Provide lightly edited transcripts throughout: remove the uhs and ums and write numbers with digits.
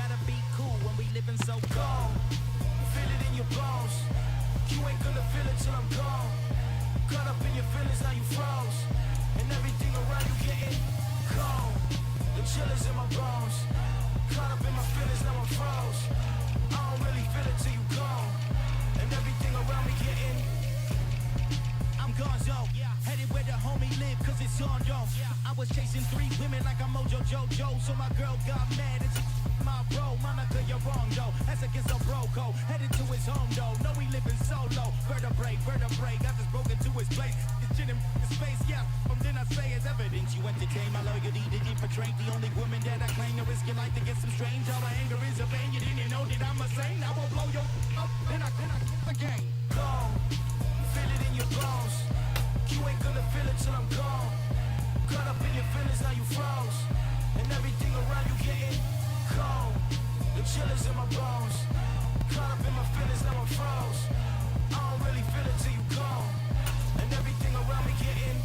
gotta be cool when we living so cold. Feel it in your bones. You ain't gonna feel it till I'm gone. Caught up in your feelings, now you froze. And everything around you getting cold. The chill is in my bones. Caught up in my feelings, now I'm froze. I don't really feel it till you gone. And everything around me getting. I'm gonzo, headed where the homie live, cause it's on, yo. I was chasing 3 women like I'm Mojo Jojo, so my girl got mad and she my bro. Monica, you're wrong, though. That's against a bro code. Headed to his home, though. No, he living solo. Vertebrae, got this broken to his place. It's shit in his face, yeah. Then I say it's evidence you entertain my loyalty to infiltrate the only woman that I claim to risk your life to get some strange. All my anger is a pain. You didn't know that I'm a saint. I will blow your up, then I the game. Gone. Feel it in your bones. You ain't gonna feel it till I'm gone. Caught up in your feelings, now you froze. And everything around you getting cold. The chill is in my bones. Caught up in my feelings, now I'm froze. I don't really feel it till you gone. And everything around me getting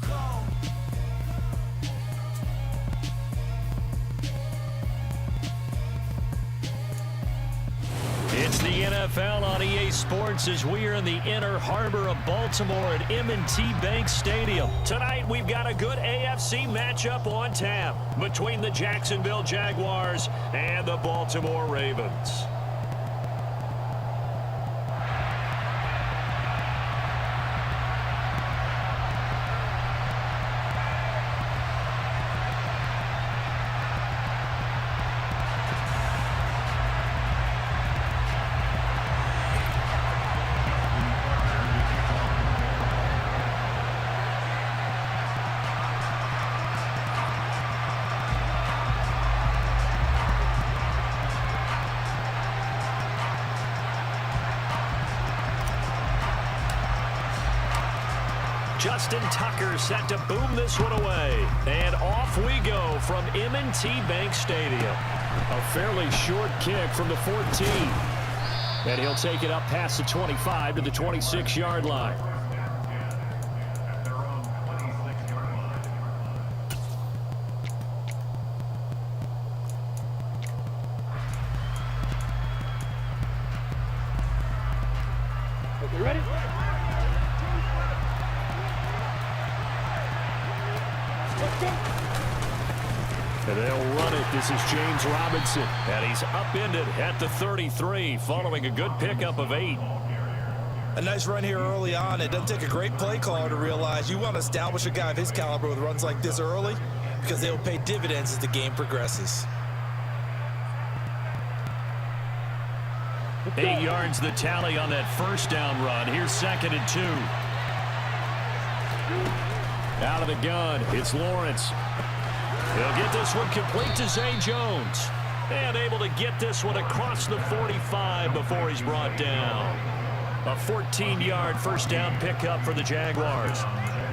cold. It's the NFL on EA Sports as we are in the inner harbor of Baltimore at M&T Bank Stadium. Tonight, we've got a good AFC matchup on tap between the Jacksonville Jaguars and the Baltimore Ravens. Justin Tucker set to boom this one away. And off we go from M&T Bank Stadium. A fairly short kick from the 14. And he'll take it up past the 25 to the 26-yard line. You ready? And they'll run it. This is James Robinson. And he's upended at the 33 following a good pickup of 8. A nice run here early on. It doesn't take a great play caller to realize you want to establish a guy of his caliber with runs like this early because they will pay dividends as the game progresses. 8 yards the tally on that first down run. Here's 2nd and 2. Out of the gun, it's Lawrence. He'll get this one complete to Zay Jones. And able to get this one across the 45 before he's brought down. A 14-yard first down pickup for the Jaguars.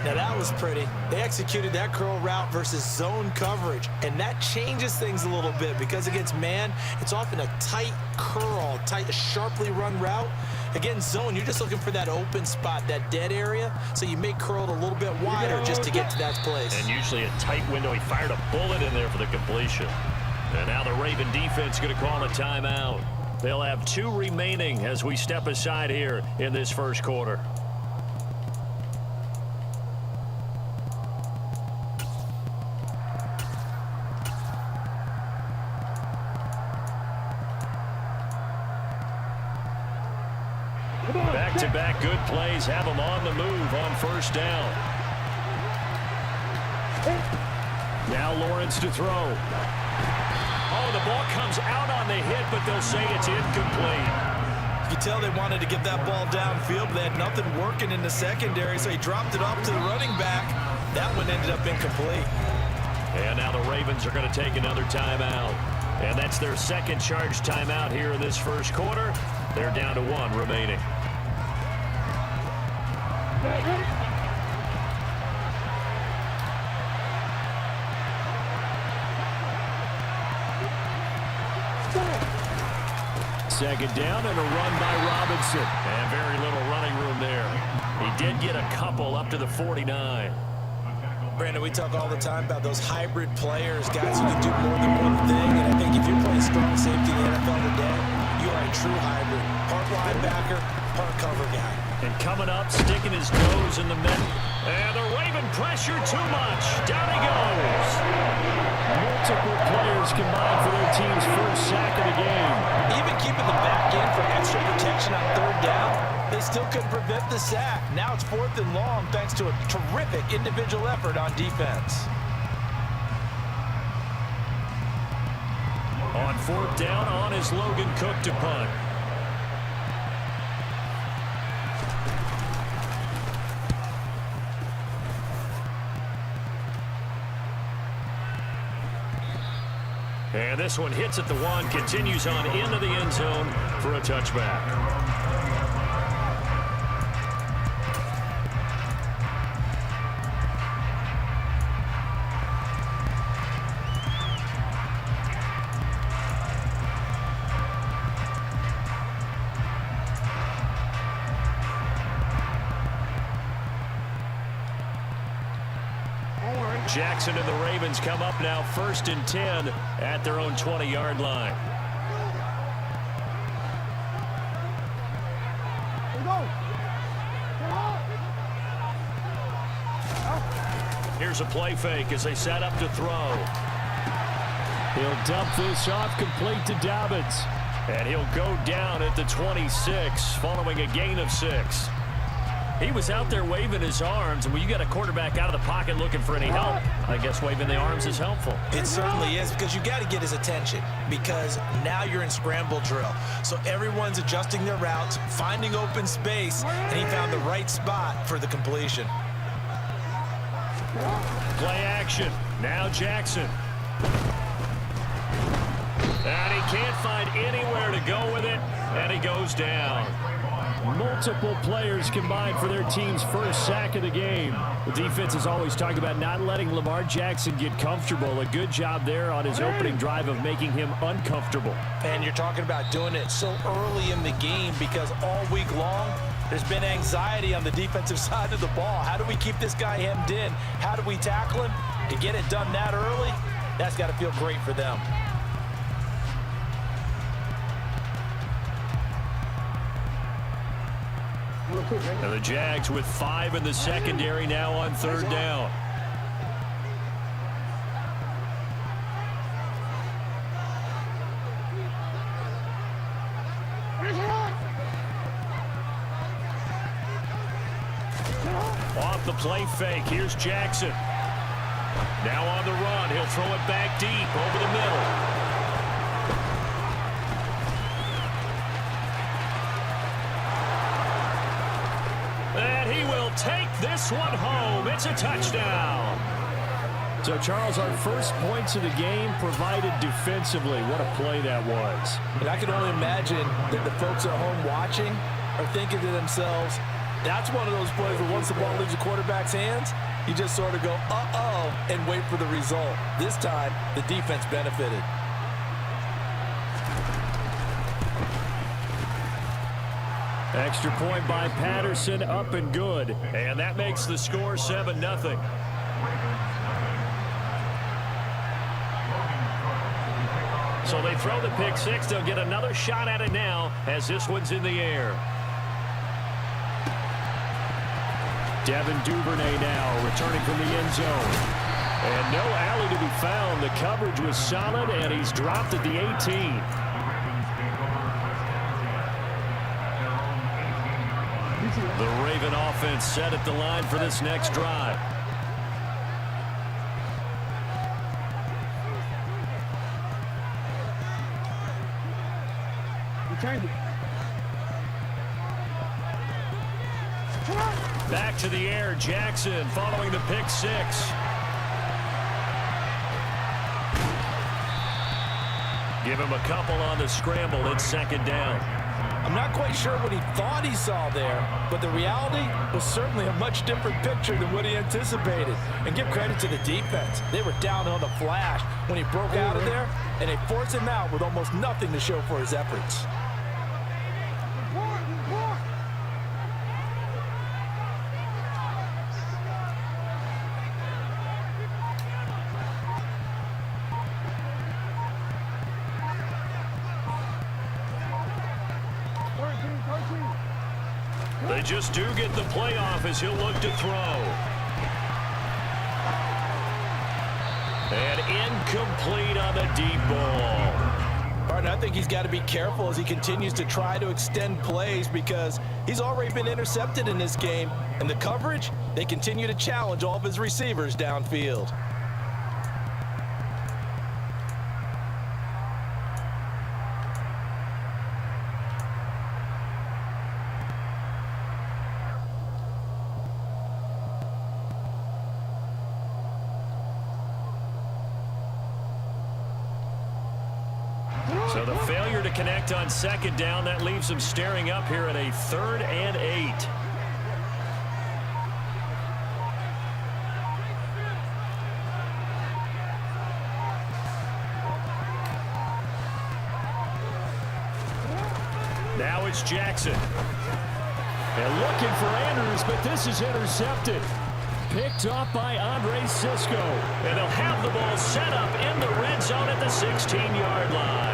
Now that was pretty. They executed that curl route versus zone coverage, and that changes things a little bit because against man, it's often a tight curl, tight, sharply run route. Against zone, you're just looking for that open spot, that dead area, so you may curl it a little bit wider just to get to that place. And usually a tight window. He fired a bullet in there for the completion. And now the Raven defense going to call a timeout. They'll have 2 remaining as we step aside here in this first quarter. Back-to-back good plays have them on the move on first down. Now Lawrence to throw. Oh, the ball comes out on the hit, but they'll say it's incomplete. You can tell they wanted to get that ball downfield, but they had nothing working in the secondary, so he dropped it off to the running back. That one ended up incomplete. And now the Ravens are going to take another timeout. And that's their second charge timeout here in this first quarter. They're down to 1 remaining. Second down and a run by Robinson. And very little running room there. He did get a couple up to the 49. Brandon, we talk all the time about those hybrid players, guys who can do more than one thing. And I think if you're playing strong safety in the NFL today, you are a true hybrid. Part linebacker, part cover guy. And coming up, sticking his nose in the middle. And the Raven pressure too much. Down he goes. Multiple players combined for their team's first sack of the game. Even keeping the back in for extra protection on third down, they still couldn't prevent the sack. Now it's 4th and long thanks to a terrific individual effort on defense. On 4th down, on is Logan Cook to punt. And this one hits at the 1, continues on into the end zone for a touchback. Jackson and the Ravens come up now 1st and 10 at their own 20-yard line. Here's a play fake as they set up to throw. He'll dump this off complete to Dobbins. And he'll go down at the 26 following a gain of 6. He was out there waving his arms, and when you got a quarterback out of the pocket looking for any help, I guess waving the arms is helpful. It certainly is, because you got to get his attention, because now you're in scramble drill. So everyone's adjusting their routes, finding open space, and he found the right spot for the completion. Play action. Now Jackson. And he can't find anywhere to go with it, and he goes down. Multiple players combined for their team's first sack of the game. The defense is always talking about not letting Lamar Jackson get comfortable. A good job there on his opening drive of making him uncomfortable. And you're talking about doing it so early in the game, because all week long, there's been anxiety on the defensive side of the ball. How do we keep this guy hemmed in? How do we tackle him? To get it done that early, that's got to feel great for them. And the Jags with 5 in the secondary now on 3rd down. Off the play fake, here's Jackson. Now on the run, he'll throw it back deep over the middle. And he will take this one home. It's a touchdown. So, Charles, our first points of the game provided defensively. What a play that was. And I can only imagine that the folks at home watching are thinking to themselves, that's one of those plays where once the ball leaves the quarterback's hands, you just sort of go, uh-oh, and wait for the result. This time, the defense benefited. Extra point by Patterson, up and good. And that makes the score 7-0. So they throw the pick six. They'll get another shot at it now as this one's in the air. Devin Duvernay now returning from the end zone. And no alley to be found. The coverage was solid, and he's dropped at the 18. The Raven offense set at the line for this next drive. Back to the air, Jackson following the pick six. Give him a couple on the scramble. It's 2nd down. I'm not quite sure what he thought he saw there, but the reality was certainly a much different picture than what he anticipated. And give credit to the defense. They were down on the flash when he broke out of there, and they forced him out with almost nothing to show for his efforts. They just do get the playoff as he'll look to throw. And incomplete on the deep ball. Partner, I think he's got to be careful as he continues to try to extend plays because he's already been intercepted in this game. And the coverage, they continue to challenge all of his receivers downfield. So the failure to connect on second down, that leaves him staring up here at a 3rd and 8. Now it's Jackson. And looking for Andrews, but this is intercepted. Picked off by Andre Sisco. And they'll have the ball set up in the red zone at the 16-yard line.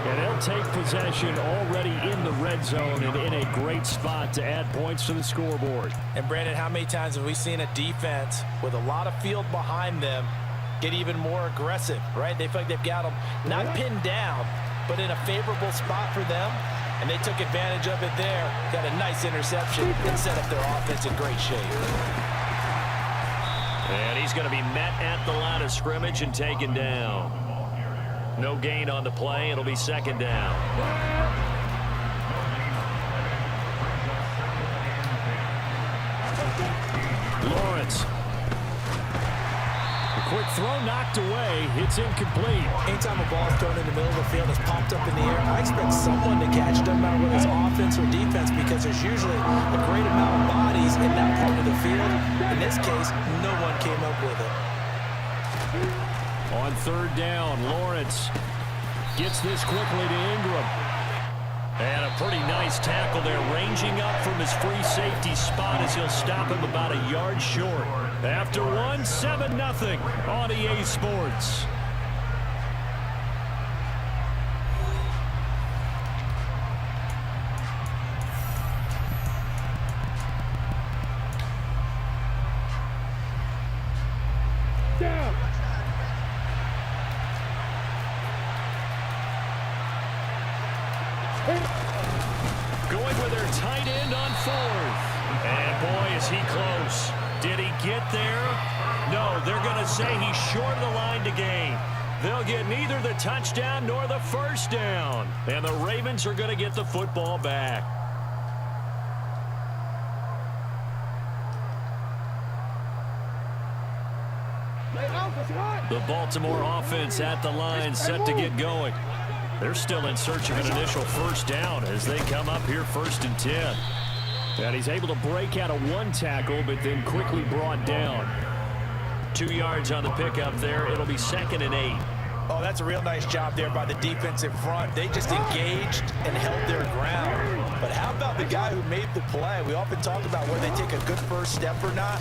And they'll take possession already in the red zone and in a great spot to add points to the scoreboard. And Brandon, how many times have we seen a defense with a lot of field behind them get even more aggressive, right? They feel like they've got them not pinned down, but in a favorable spot for them. And they took advantage of it there. Got a nice interception and set up their offense in great shape. And he's going to be met at the line of scrimmage and taken down. No gain on the play. It'll be second down. Lawrence. A quick throw knocked away. It's incomplete. Anytime a ball is thrown in the middle of the field, it's popped up in the air, I expect someone to catch it, doesn't matter whether it's offense or defense, because there's usually a great amount of bodies in that part of the field. In this case, no one came up with it. On 3rd down, Lawrence gets this quickly to Ingram. And a pretty nice tackle there, ranging up from his free safety spot as he'll stop him about a yard short. After one, 7-0 on EA Sports. Going with their tight end on 4th. And boy, is he close. Did he get there? No, they're going to say he's short of the line to gain. They'll get neither the touchdown nor the first down. And the Ravens are going to get the football back. The Baltimore offense at the line, set to get going. They're still in search of an initial first down as they come up here 1st and 10. And he's able to break out of one tackle, but then quickly brought down. 2 yards on the pickup there. It'll be 2nd and 8. Oh, that's a real nice job there by the defensive front. They just engaged and held their ground. But how about the guy who made the play? We often talk about whether they take a good first step or not.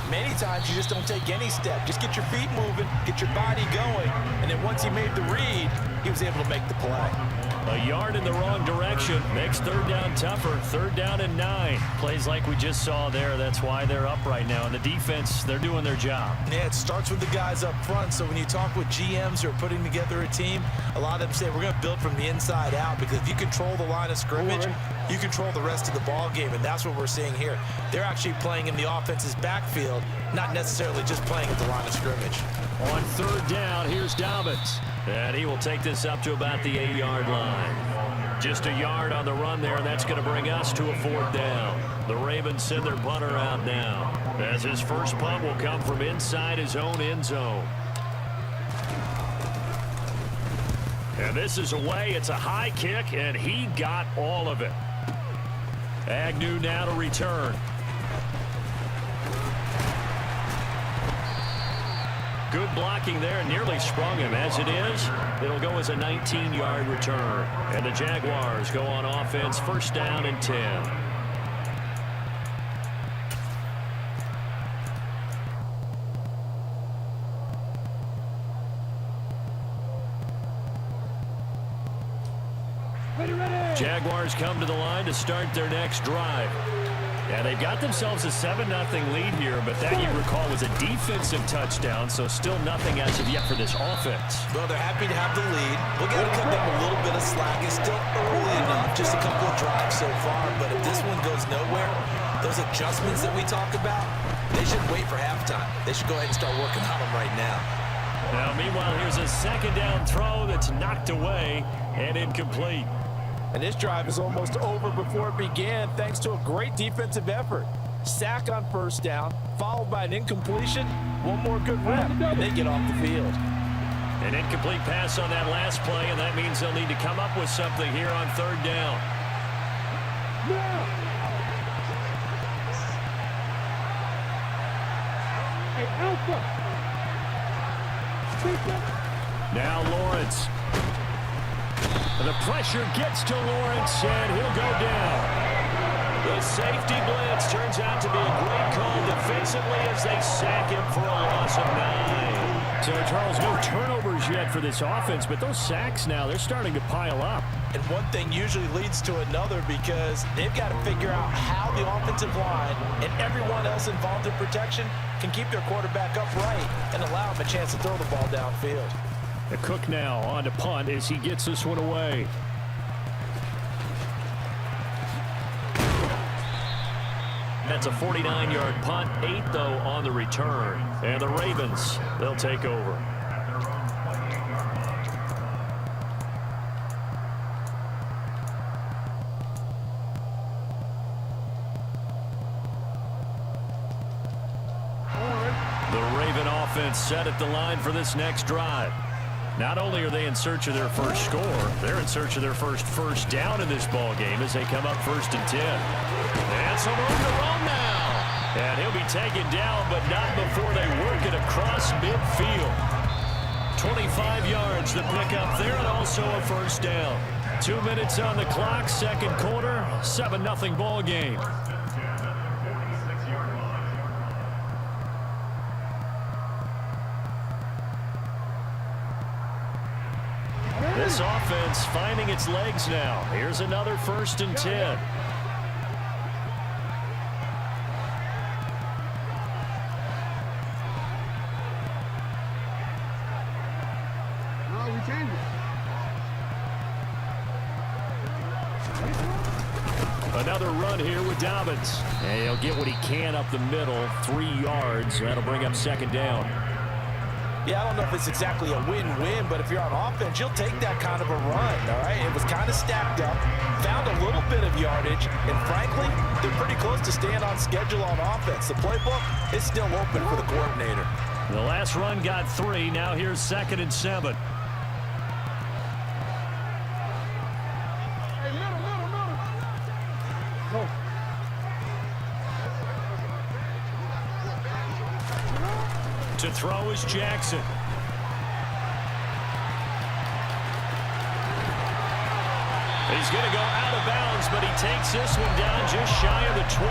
Many times you just don't take any step. Just get your feet moving, get your body going, and then once he made the read, he was able to make the play. A yard in the wrong direction makes 3rd down tougher. 3rd down and 9. Plays like we just saw there. That's why they're up right now. And the defense, they're doing their job. Yeah, it starts with the guys up front. So when you talk with GMs who are putting together a team, a lot of them say we're going to build from the inside out, because if you control the line of scrimmage, you control the rest of the ball game, and that's what we're seeing here. They're actually playing in the offense's backfield, not necessarily just playing at the line of scrimmage. On 3rd down, here's Dobbins. And he will take this up to about the 8-yard line. Just a yard on the run there, and that's going to bring us to a 4th down. The Ravens send their punter out now, as his first punt will come from inside his own end zone. And this is away. It's a high kick, and he got all of it. Agnew now to return. Good blocking there, nearly sprung him. As it is, it'll go as a 19-yard return. And the Jaguars go on offense, 1st down and 10. Jaguars come to the line to start their next drive. Yeah, they've got themselves a 7-0 lead here, but that, you recall, was a defensive touchdown, so still nothing as of yet for this offense. Well, they're happy to have the lead. We'll got to cut them a little bit of slack. It's still early enough, just a couple of drives so far, but if this one goes nowhere, those adjustments that we talk about, they should wait for halftime. They should go ahead and start working on them right now. Now, meanwhile, here's a second down throw that's knocked away and incomplete. And this drive is almost over before it began thanks to a great defensive effort. Sack on first down, followed by an incompletion. One more good rep, and they get off the field. An incomplete pass on that last play, and that means they'll need to come up with something here on third down. Now Lawrence. The pressure gets to Lawrence, and he'll go down. The safety blitz turns out to be a great call defensively as they sack him for a loss of 9. So, Charles, no turnovers yet for this offense, but those sacks now, they're starting to pile up. And one thing usually leads to another because they've got to figure out how the offensive line and everyone else involved in protection can keep their quarterback upright and allow him a chance to throw the ball downfield. The Cook now on to punt as he gets this one away. That's a 49-yard punt, 8 though on the return. And the Ravens, they'll take over. The Raven offense set at the line for this next drive. Not only are they in search of their first score, they're in search of their first down in this ball game as they come up 1st and 10. And some room to run now. And he'll be taken down, but not before they work it across midfield. 25 yards to pick up there, and also a first down. 2 minutes on the clock, second quarter, 7-0 ball game. This offense finding its legs now. Here's another 1st and 10. Another run here with Dobbins. And he'll get what he can up the middle, 3 yards. That'll bring up 2nd down. Yeah, I don't know if it's exactly a win-win, but if you're on offense, you'll take that kind of a run, all right? It was kind of stacked up, found a little bit of yardage, and frankly, they're pretty close to staying on schedule on offense. The playbook is still open for the coordinator. The last run got 3. Now here's 2nd and 7. To throw is Jackson. He's going to go out of bounds, but he takes this one down just shy of the 20.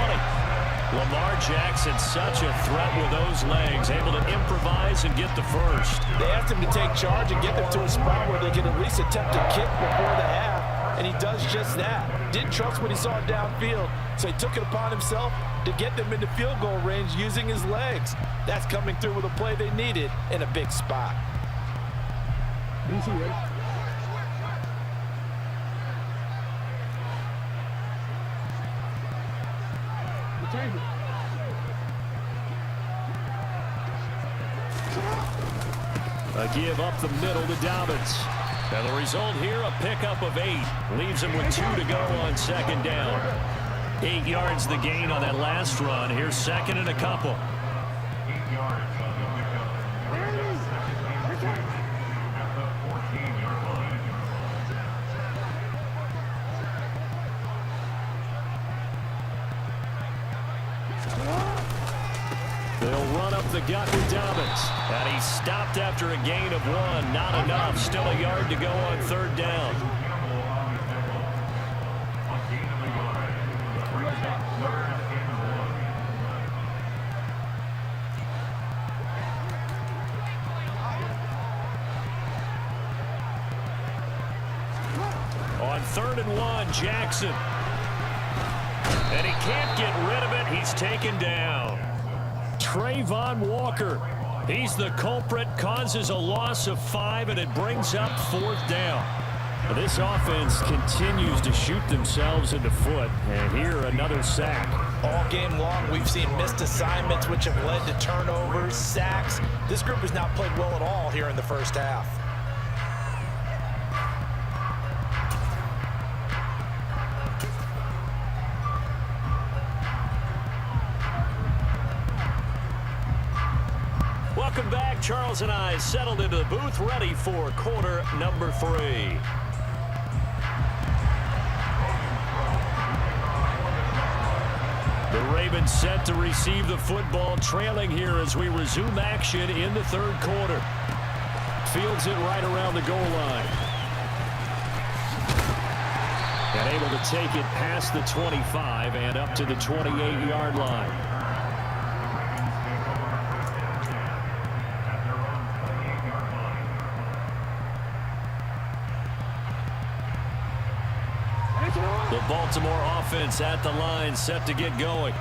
Lamar Jackson, such a threat with those legs, able to improvise and get the first. They asked him to take charge and get them to a spot where they can at least attempt a kick before the half, and he does just that. Didn't trust what he saw downfield, so he took it upon himself to get them into field goal range using his legs. That's coming through with a play they needed in a big spot. A give up the middle to Dobbins. And the result here, a pickup of 8. Leaves him with 2 to go on 2nd down. 8 yards the gain on that last run. Here's 2nd and a couple. They'll run up the gut with Dobbins. And he stopped after a gain of 1. Not enough. Still a yard to go on 3rd down. On 3rd and 1, Jackson. And he can't get rid of it. He's taken down. Trayvon Walker. He's the culprit, causes a loss of 5, and it brings up 4th down. This offense continues to shoot themselves in the foot, and here another sack. All game long, we've seen missed assignments, which have led to turnovers, sacks. This group has not played well at all here in the first half. Welcome back. Charles and I settled into the booth, ready for quarter number 3. The Ravens set to receive the football, trailing here as we resume action in the 3rd quarter. Fields it right around the goal line. And able to take it past the 25 and up to the 28-yard line. The Baltimore offense at the line, set to get going.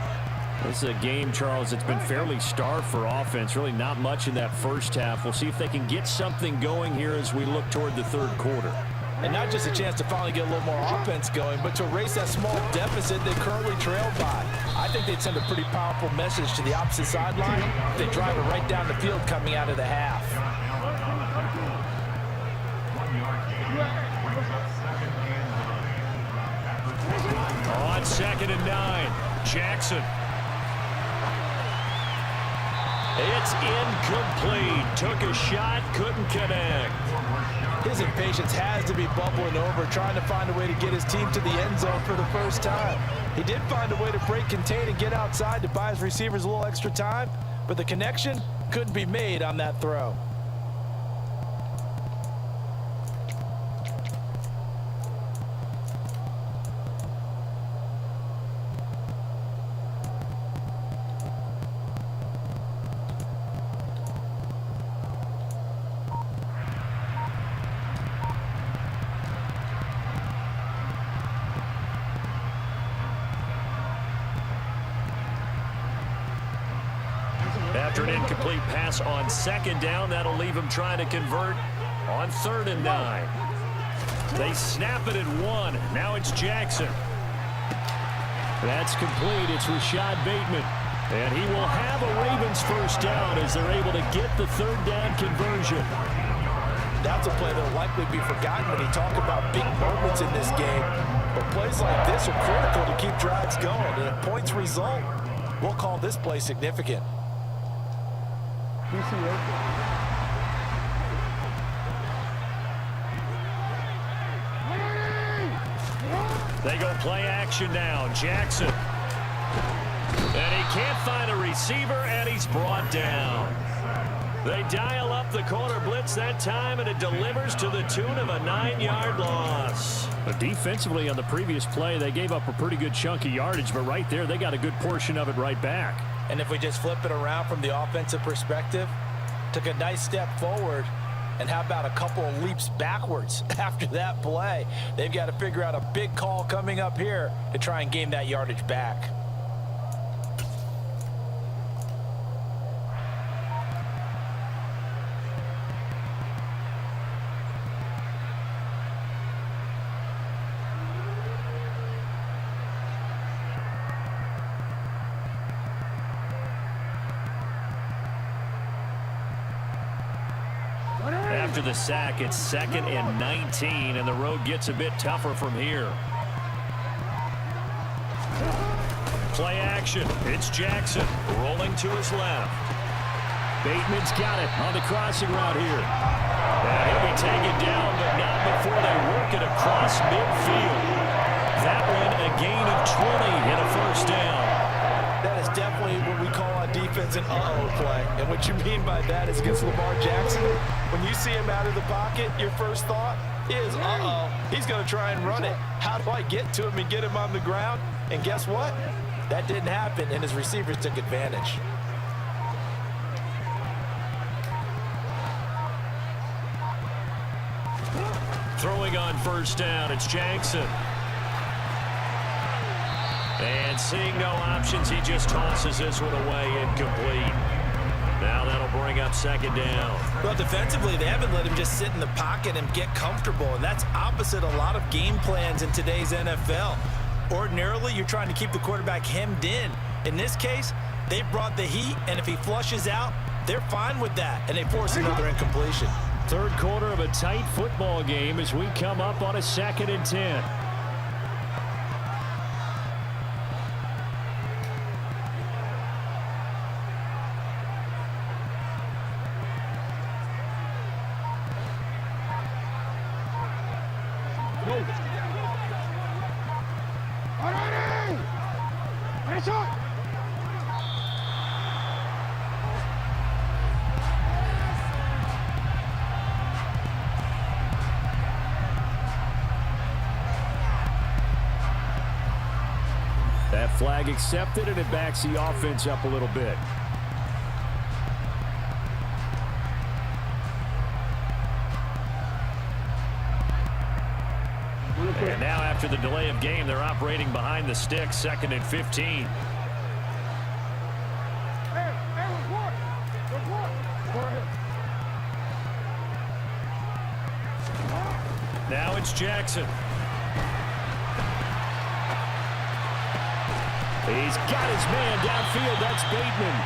This is a game, Charles, that's been fairly starved for offense. Really not much in that first half. We'll see if they can get something going here as we look toward the 3rd quarter. And not just a chance to finally get a little more offense going, but to erase that small deficit they currently trailed by. I think they'd send a pretty powerful message to the opposite sideline if they drive it right down the field coming out of the half. On 2nd and 9, Jackson. It's incomplete. Took a shot, couldn't connect. His impatience has to be bubbling over, trying to find a way to get his team to the end zone for the first time. He did find a way to break contain and get outside to buy his receivers a little extra time, but the connection couldn't be made on that throw. After an incomplete pass on 2nd down, that'll leave him trying to convert on 3rd and 9. They snap it at 1. Now it's Jackson. That's complete. It's Rashad Bateman. And he will have a Ravens first down as they're able to get the 3rd down conversion. That's a play that will likely be forgotten when you talk about big moments in this game. But plays like this are critical to keep drives going. And if points result, we'll call this play significant. They go play action now. Jackson. And he can't find a receiver, and he's brought down. They dial up the corner blitz that time, and it delivers to the tune of a 9-yard loss. But defensively on the previous play, they gave up a pretty good chunk of yardage, but right there, they got a good portion of it right back. And if we just flip it around from the offensive perspective, took a nice step forward, and how about a couple of leaps backwards after that play? They've got to figure out a big call coming up here to try and gain that yardage back. After the sack, it's 2nd and 19, and the road gets a bit tougher from here. Play action. It's Jackson rolling to his left. Bateman's got it on the crossing route here. And he'll be taken down, but not before they work it across midfield. That one a gain of 20 and a first down. That is definitely what we call on defense an uh-oh play. And what you mean by that is against Lamar Jackson, when you see him out of the pocket, your first thought is, uh-oh, he's going to try and run it. How do I get to him and get him on the ground? And guess what? That didn't happen, and his receivers took advantage. Throwing on first down, it's Jackson. And seeing no options, he just tosses this one away, incomplete. Now that'll bring up second down. Well, defensively, they haven't let him just sit in the pocket and get comfortable, and that's opposite a lot of game plans in today's NFL. Ordinarily, you're trying to keep the quarterback hemmed in. In this case, they brought the heat, and if he flushes out, they're fine with that, and they force another incompletion. Third quarter of a tight football game as we come up on a 2nd and 10. That flag accepted, and it backs the offense up a little bit. And now after the delay of game, they're operating behind the sticks, 2nd and 15. Now it's Jackson. He's got his man downfield. That's Bateman.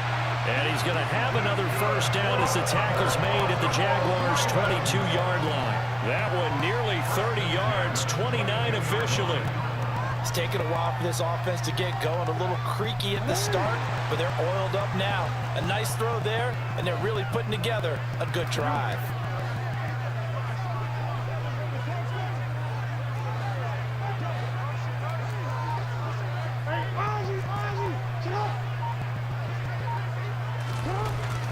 And he's going to have another first down as the tackle's made at the Jaguars' 22-yard line. That one nearly 30 yards, 29 officially. It's taken a while for this offense to get going. A little creaky at the start, but they're oiled up now. A nice throw there, and they're really putting together a good drive.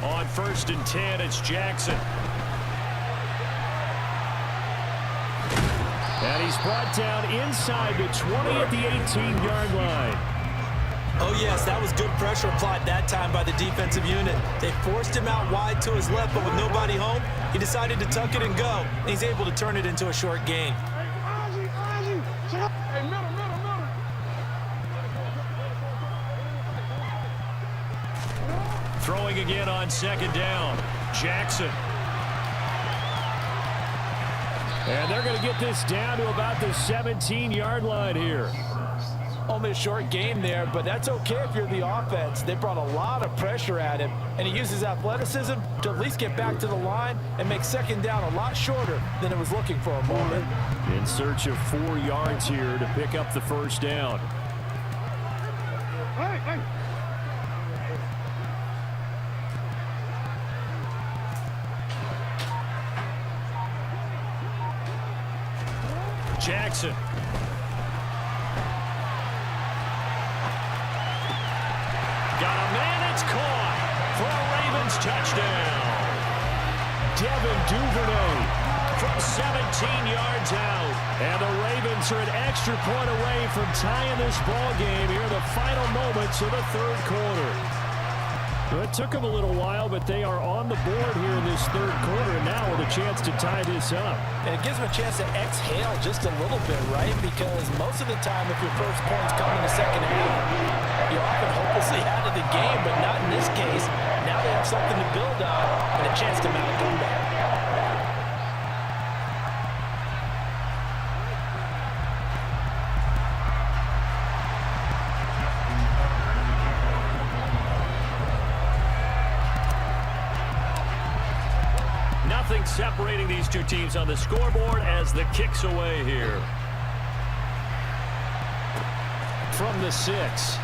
On 1st and 10, it's Jackson. And he's brought down inside the 20 at the 18-yard line. Oh, yes, that was good pressure applied that time by the defensive unit. They forced him out wide to his left, but with nobody home, he decided to tuck it and go. And he's able to turn it into a short gain. Throwing again on 2nd down. Jackson. And they're going to get this down to about the 17-yard line here. Only a short game there, but that's okay if you're the offense. They brought a lot of pressure at him, and he uses athleticism to at least get back to the line and make 2nd down a lot shorter than it was looking for a moment. In search of 4 yards here to pick up the first down. Jackson. Got a man, it's caught for a Ravens touchdown. Devin Duvernay from 17 yards out. And the Ravens are an extra point away from tying this ball game here in the final moments of the 3rd quarter. Well, it took them a little while, but they are on the board here in this 3rd quarter, and now with a chance to tie this up. And it gives them a chance to exhale just a little bit, right? Because most of the time, if your first points come in the 2nd half, you're often hopelessly out of the game, but not in this case. Now they have something to build on and a chance to mount a comeback. Nothing separating these two teams on the scoreboard as the kick's away here. From the 6.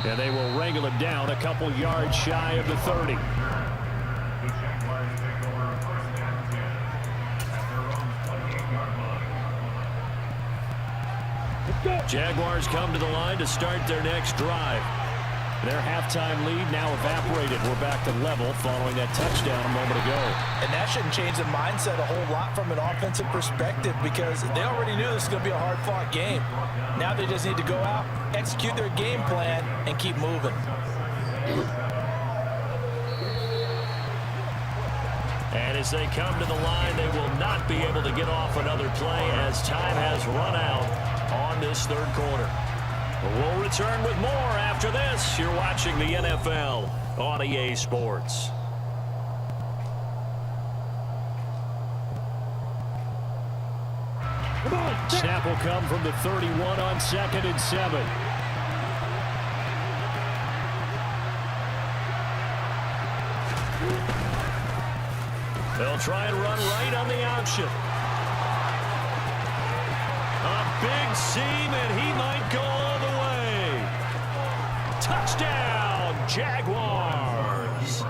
And they will wrangle him down a couple yards shy of the 30. Jaguars come to the line to start their next drive. Their halftime lead now evaporated. We're back to level following that touchdown a moment ago. And that shouldn't change the mindset a whole lot from an offensive perspective because they already knew this was going to be a hard-fought game. Now they just need to go out, execute their game plan, and keep moving. And as they come to the line, they will not be able to get off another play as time has run out on this third quarter. We'll return with more after this. You're watching the NFL on EA Sports. Snap will come from the 31 on 2nd and 7. They'll try and run right on the option. A big seam, and he might go all the way. Touchdown, Jaguars.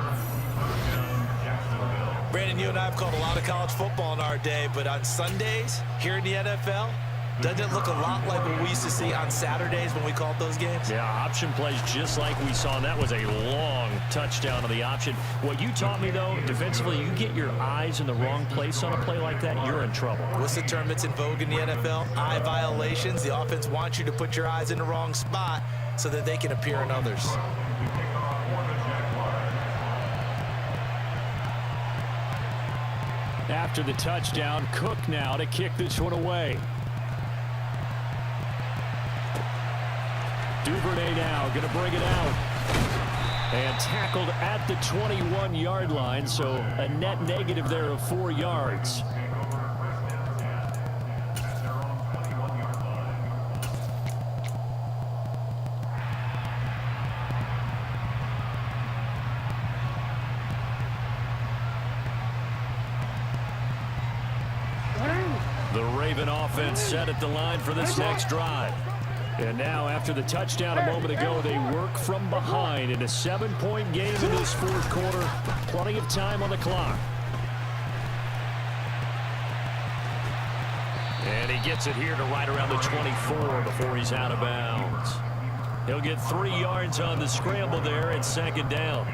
Brandon, you and I have called a lot of college football in our day, but on Sundays here in the NFL, doesn't it look a lot like what we used to see on Saturdays when we called those games? Yeah, option plays just like we saw. And that was a long touchdown on the option. What you taught me, though, defensively, you get your eyes in the wrong place on a play like that, you're in trouble. What's the term that's in vogue in the NFL? Eye violations. The offense wants you to put your eyes in the wrong spot so that they can appear in others. After the touchdown, Cook now to kick this one away. Duvernay now going to bring it out. And tackled at the 21-yard line, so a net negative there of 4 yards. The Raven offense set at the line for this next drive. And now, after the touchdown a moment ago, they work from behind in a 7-point game in this fourth quarter. Plenty of time on the clock. And he gets it here to right around the 24 before he's out of bounds. He'll get 3 yards on the scramble there at 2nd down.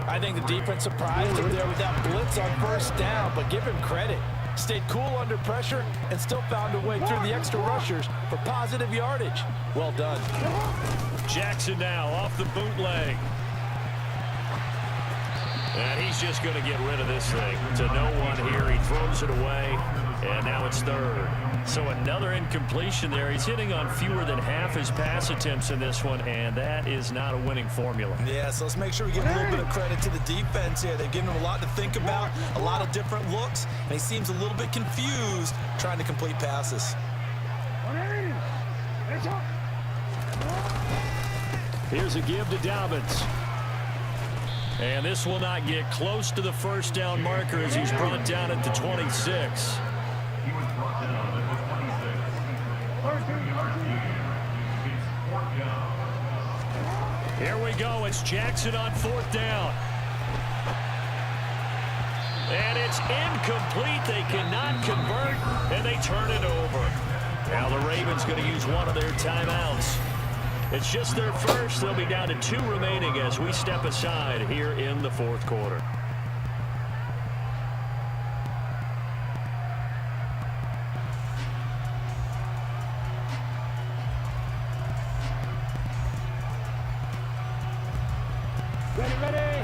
I think the defense surprised him there with that blitz on 1st down, but give him credit. Stayed cool under pressure and still found a way through the extra rushers for positive yardage. Well done. Jackson now off the bootleg. And he's just going to get rid of this thing to no one here. He throws it away, and now it's 3rd. So another incompletion there. He's hitting on fewer than half his pass attempts in this one, and that is not a winning formula. Yeah, so let's make sure we give a little bit of credit to the defense here. They've given him a lot to think about, a lot of different looks, and he seems a little bit confused trying to complete passes. Here's a give to Dobbins. And this will not get close to the 1st down marker as he's brought down at the 26. Here we go. It's Jackson on 4th down. And it's incomplete. They cannot convert, and they turn it over. Now the Ravens going to use one of their timeouts. It's just their first. They'll be down to 2 remaining as we step aside here in the 4th quarter. Ready, ready.